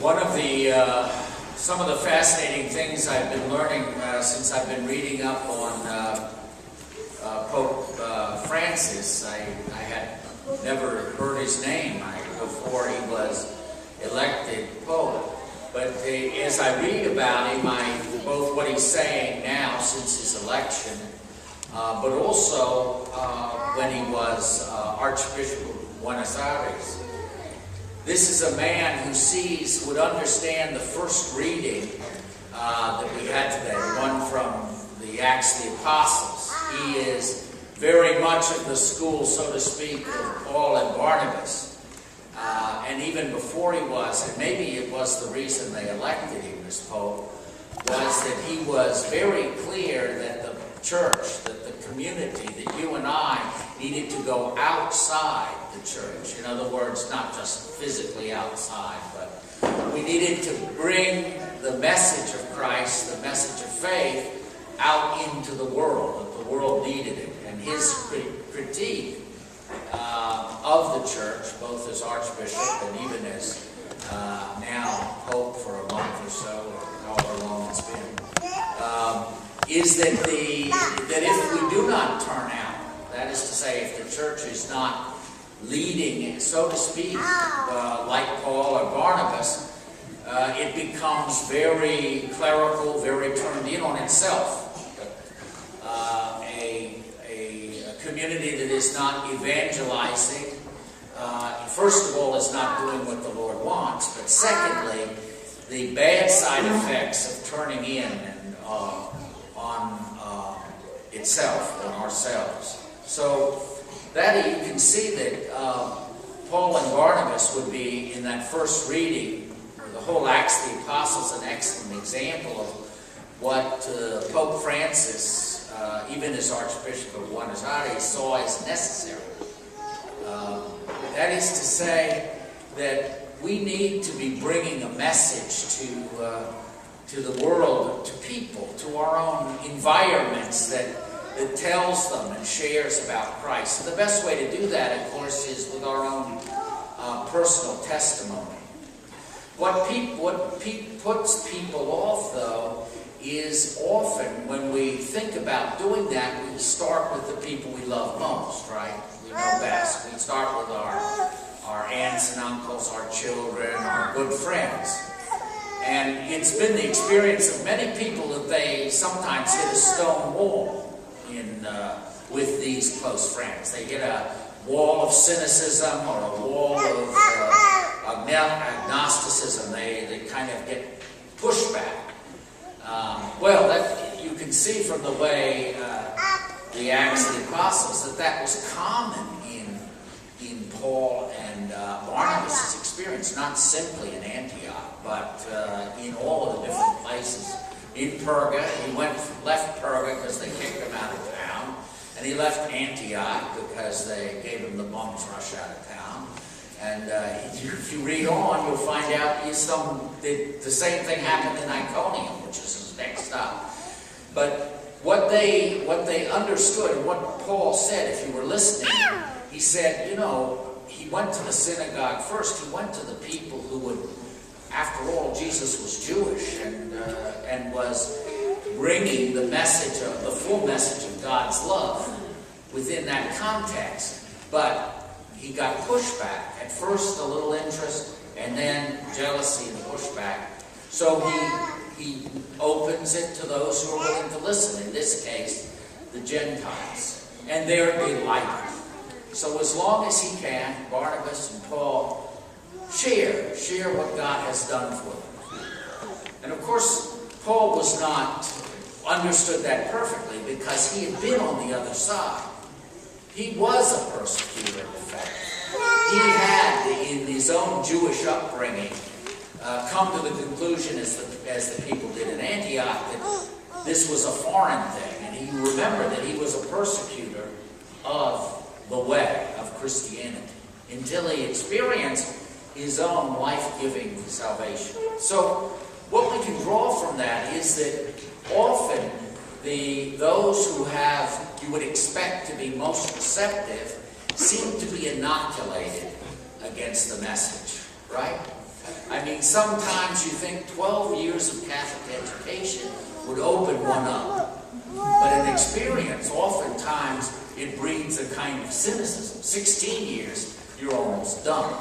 One of some of the fascinating things I've been learning since I've been reading up on Pope Francis, I had never heard his name before he was elected Pope. But as I read about him, both what he's saying now since his election, but also when he was Archbishop of Buenos Aires. This is a man who would understand the first reading that we had today, the one from the Acts of the Apostles. He is very much of the school, so to speak, of Paul and Barnabas. And even before he was, and maybe it was the reason they elected him as Pope, was that he was very clear that the church, that the community, that you and I needed to go outside the church. In other words, not just physically outside, but we needed to bring the message of Christ, the message of faith, out into the world, that the world needed it. And his critique of the church, both as Archbishop and even as now Pope for a month or so, or however long it's been, is that if we do not turn out, that is to say, if the church is not leading, so to speak, like Paul or Barnabas, it becomes very clerical, very turned in on itself. A community that is not evangelizing, first of all, is not doing what the Lord wants, but secondly, the bad side effects of turning in and on itself, on ourselves. So that you can see that Paul and Barnabas would be, in that first reading, or the whole Acts of the Apostles, an excellent example of what Pope Francis, even as Archbishop of Buenos Aires, saw as necessary. That is to say that we need to be bringing a message to the world, to people, to our own environments that tells them and shares about Christ. And the best way to do that, of course, is with our own personal testimony. What puts people off, though, is often when we think about doing that, we start with the people we love most, right? We know best. We start with our aunts and uncles, our children, our good friends. And it's been the experience of many people that they sometimes hit a stone wall with these close friends. They hit a wall of cynicism or a wall of agnosticism. They kind of get pushed back. Well, you can see from the way the Acts of the Apostles that was common in Paul and Barnabas' experience, not simply in Antioch, but in all of the different places. In Perga, he left Perga because they kicked him out of town, and he left Antioch because they gave him the bum's rush out of town. And if you read on, you'll find out the same thing happened in Iconium, which is his next stop. But what they understood, what Paul said, if you were listening, he said, he went to the synagogue first. He went to the people who would, after all, Jesus was Jewish and was bringing the message of the full message of God's love within that context. But he got pushback. At first, a little interest, and then jealousy and pushback. So he opens it to those who are willing to listen. In this case, the Gentiles, and they're delighted. So as long as he can, Barnabas and Paul share what God has done for them. And of course, Paul was not understood that perfectly because he had been on the other side. He was a persecutor, in fact. He had, in his own Jewish upbringing, come to the conclusion, as the people did in Antioch, that this was a foreign thing. And he remembered that he was a persecutor of the way of Christianity until he experienced his own life-giving salvation. So what we can draw from that is that often those who you would expect to be most receptive seem to be inoculated against the message, right? I mean, sometimes you think 12 years of Catholic education would open one up. But in experience, oftentimes, it breeds a kind of cynicism. 16 years, you're almost done.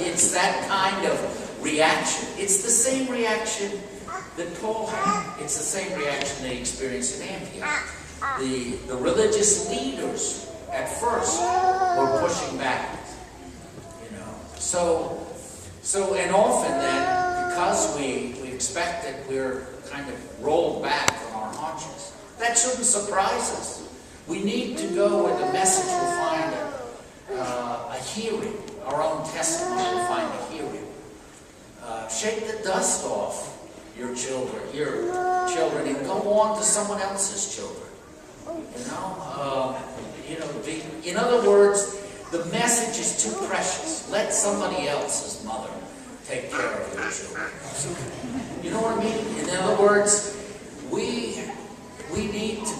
It's that kind of reaction. It's the same reaction that Paul had. It's the same reaction they experienced in Antioch. The religious leaders at first were pushing back. So and often then, because we expect that we're kind of rolled back from our haunches, that shouldn't surprise us. We need to go where the message will find a hearing. Our own testimony will find a hearing. Shake the dust off your children, and go on to someone else's children. In other words, the message is too precious. Let somebody else's mother take care of your children. You know what I mean? In other words, we need to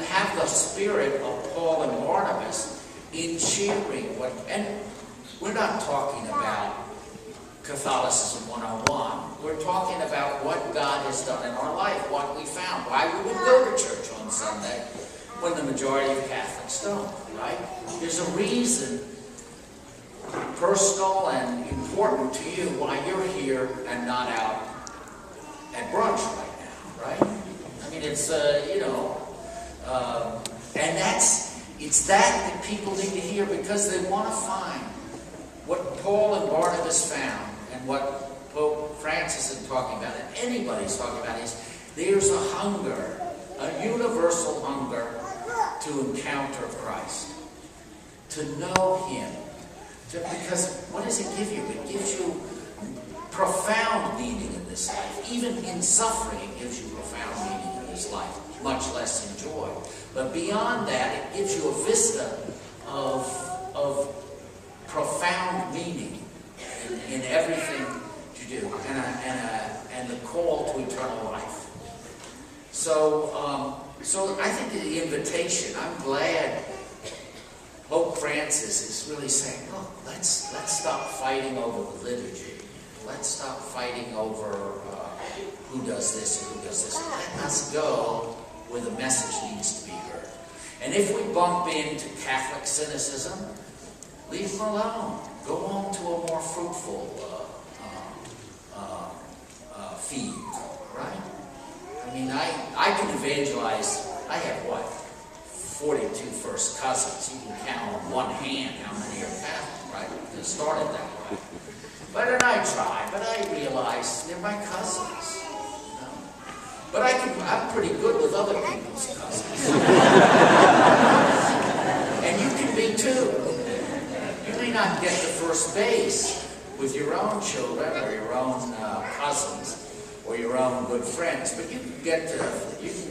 have the spirit of Paul and Barnabas in cheering. And we're not talking about Catholicism 101. We're talking about what God has done in our life, what we found, why we would go to church on Sunday when the majority of Catholics don't, right? There's a reason, personal and important to you, why you're here and not out at brunch right now, right? I mean, it's, and it's that people need to hear, because they want to find what Paul and Barnabas found, and what Pope Francis is talking about, and anybody's talking about, is there's a hunger, a universal hunger to encounter Christ, to know Him. Because what does it give you? It gives you profound meaning in this life. Even in suffering, it gives you profound meaning in this life, much less in joy. But beyond that, it gives you a vista of profound meaning in everything you do, and the call to eternal life. So I think the invitation, I'm glad Pope Francis is really saying, look, let's stop fighting over the liturgy. Let's stop fighting over who does this and who does this. Let us go where the message needs to be heard. And if we bump into Catholic cynicism, leave them alone. Go on to a more fruitful feed, right? I mean, I can evangelize. I have, 42 first cousins. You can count on one hand how many are Catholic, right? It started that way. But I try, but I realize they're my cousins. But I'm pretty good with other people's cousins. And you can be too. You may not get to first base with your own children or your own cousins or your own good friends, but you can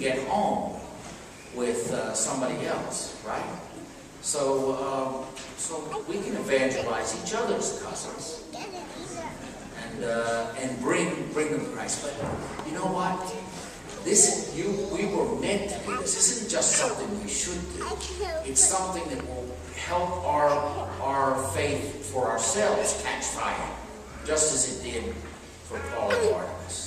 get home with somebody else, right? So we can evangelize each other's cousins and bring them to Christ. But you know what? We were meant to do this. This isn't just something we should do. It's something that will help our faith for ourselves catch fire, just as it did for Paul and Barnabas.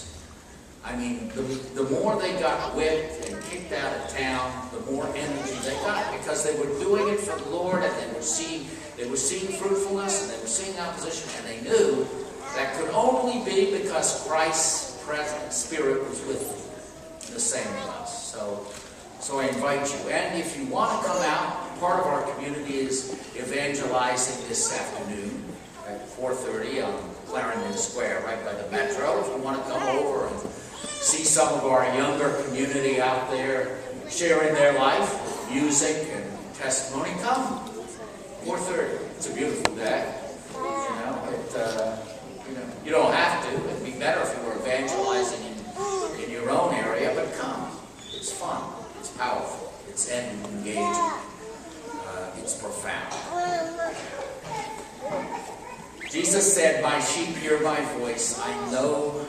I mean, the more they got whipped and kicked out of town, the more energy they got, because they were doing it for the Lord, and they were seeing fruitfulness, and they were seeing opposition, and they knew that could only be because Christ's present Spirit was with them, the same with us. So I invite you, and if you want to come out, part of our community is evangelizing this afternoon at 4:30 on Clarendon Square, right by the Metro. If you want to come over and see some of our younger community out there sharing their life, music and testimony, come. 4:30. It's a beautiful day. You don't have to. It'd be better if you were evangelizing in your own area, but come. It's fun. It's powerful. It's engaging. It's profound. Jesus said, "My sheep hear my voice. I know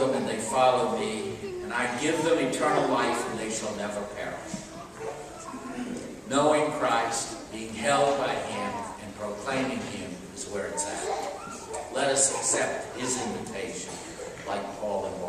them, and they follow me, and I give them eternal life, and they shall never perish." Knowing Christ, being held by Him, and proclaiming Him is where it's at. Let us accept his invitation like Paul and